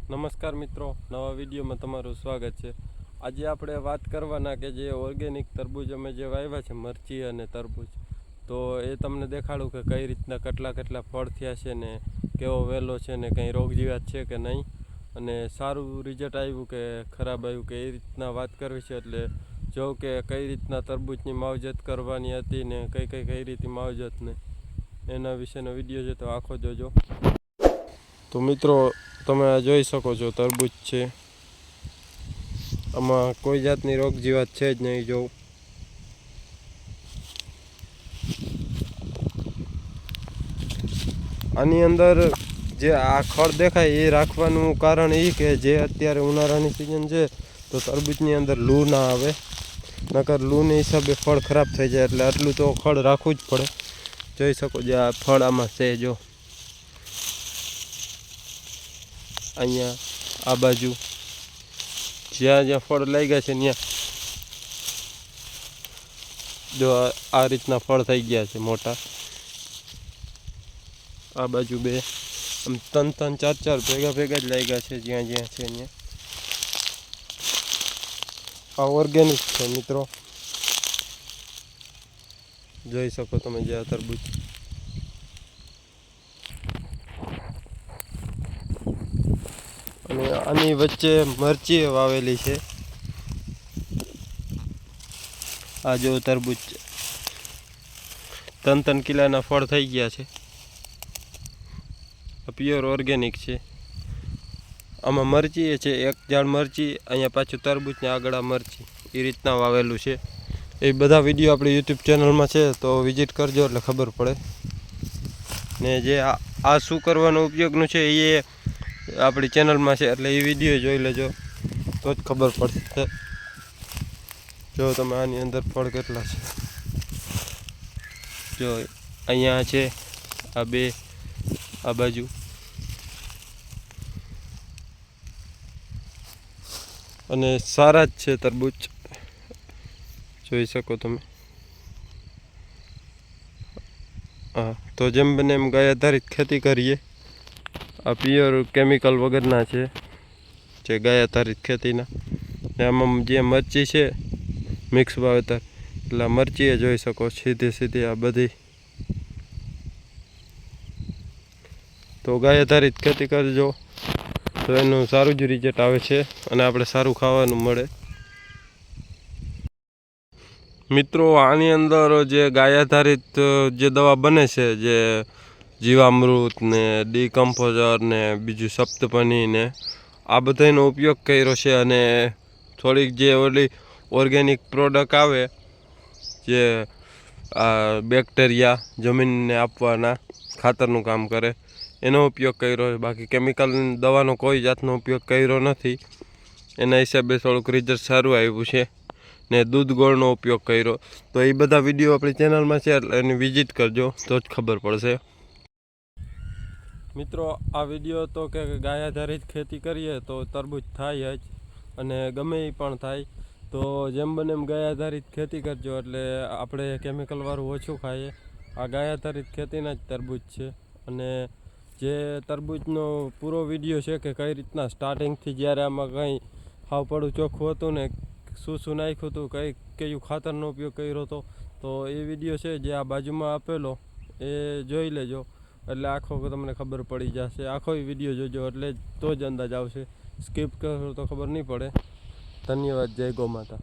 નમસ્કાર મિત્રો, નવા વિડીયોમાં તમારું સ્વાગત છે। આજે આપણે વાત કરવાના કે જે ઓર્ગેનિક તરબૂચ અમે જે વાવ્યા છે, મરચી અને તરબૂચ, તો એ તમને દેખાડું કે કઈ રીતના કેટલા ફળ થયા છે ને કેવો વેલો છે ને કંઈ રોગ જીવાત છે કે નહીં, અને સારું રિઝલ્ટ આવ્યું કે ખરાબ આવ્યું કે એ રીતના વાત કરવી છે। એટલે જો કે કઈ રીતના તરબૂચની માવજત કરવાની હતી ને કઈ રીતે માવજત ને એના વિશેનો વિડીયો છે, તો આખો જોજો। તો મિત્રો, તમે જોઈ શકો છો તરબૂચ છે, આમાં કોઈ જાતની રોગ જીવાત છે જ નહીં। જો આની અંદર જે આ ખડ દેખાય એ રાખવાનું કારણ એ કે જે અત્યારે ઉનાળાની સિઝન છે, તો તરબૂચની અંદર લૂ ના આવે, નકર લૂને હિસાબે ફળ ખરાબ થઈ જાય। એટલે આટલું તો ખડ રાખવું જ પડે। જોઈ શકો જે આ ફળ આમાં છે, જો અહીંયા આ બાજુ જ્યાં ફળ લાગ્યા છે ત્યાં જો આ રીતના ફળ થઈ ગયા છે મોટા। આ બાજુ બે આમ ત્રણ ચાર ભેગા જ લાગ્યા છે, જ્યાં છે ત્યાં। આ ઓર્ગેનિક છે મિત્રો, જોઈ શકો તમે જે આ તરબૂચ। અને આની વચ્ચે મરચી વાવેલી છે। આ જો તરબૂચ 3 કિલોના ફળ થઈ ગયા છે, પ્યોર ઓર્ગેનિક છે। આમાં મરચી છે, એક ઝાડ મરચી, અહીંયા પાછું તરબૂચને આગળ આ મરચી, એ રીતના વાવેલું છે। એ બધા વિડીયો આપણી યુટ્યુબ ચેનલમાં છે, તો વિઝિટ કરજો એટલે ખબર પડે। ને જે આ શું કરવાનો ઉપયોગનું છે એ આપણી ચેનલમાં છે, એટલે એ વિડીયો જોઈ લેજો તો જ ખબર પડશે। જો તમે આની અંદર ફળ કેટલા છે, જો અહીંયા છે આ બે, આ બાજુ અને સારા જ છે તરબૂચ, જોઈ શકો તમે। હા, તો જેમ બને એમ ગાય આધારિત ખેતી કરીએ। આ પ્યોર કેમિકલ વગરના છે, જે ગાય આધારિત ખેતીના। ને આમાં જે મરચી છે મિક્સ વાવેતર, એટલે મરચી જોઈ શકો સીધી આ બધી। તો ગાય આધારિત ખેતી કરજો તો એનું સારું જ રિઝલ્ટ આવે છે, અને આપણે સારું ખાવાનું મળે। મિત્રો, આની અંદર જે ગાય આધારિત જે દવા બને છે, જે જીવામૃત ને ડીકમ્પોઝર ને બીજું સપ્તપની ને આ બધાનો ઉપયોગ કર્યો છે। અને થોડીક જે ઓલી ઓર્ગેનિક પ્રોડક્ટ આવે, જે આ બેક્ટેરિયા જમીનને આપવાના ખાતરનું કામ કરે, એનો ઉપયોગ કર્યો છે। બાકી કેમિકલ દવાનો કોઈ જાતનો ઉપયોગ કર્યો નથી। એના હિસાબે થોડુંક રિઝલ્ટ સારું આવ્યું છે। ને દૂધ ગોળનો ઉપયોગ કર્યો, તો એ બધા વિડીયો આપણી ચેનલમાં છે, એટલે એની વિઝિટ કરજો તો જ ખબર પડશે। મિત્રો, આ વિડીયો તો કે ગાય આધારિત ખેતી કરીએ તો તરબૂચ થાય જ, અને ગમે એ પણ થાય। તો જેમ બને એમ ગાય આધારિત ખેતી કરજો, એટલે આપણે કેમિકલવાળું ઓછું ખાઈએ। આ ગાય આધારિત ખેતીના જ તરબૂચ છે। અને જે તરબૂચનો પૂરો વિડીયો છે કે કઈ રીતના સ્ટાર્ટિંગથી જ્યારે આમાં કંઈ હાવ પડું ચોખ્ખું હતું ને શું નાખ્યું હતું, કયું ખાતરનો ઉપયોગ કર્યો હતો, તો એ વિડીયો છે જે આ બાજુમાં આપેલો, એ જોઈ લેજો એટલે આખો તમને ખબર પડી જશે। આખો વિડીયો જોજો એટલે તો જ અંદાજ આવશે, સ્કીપ કરો તો ખબર નહીં પડે। ધન્યવાદ। જય ગૌ માતા।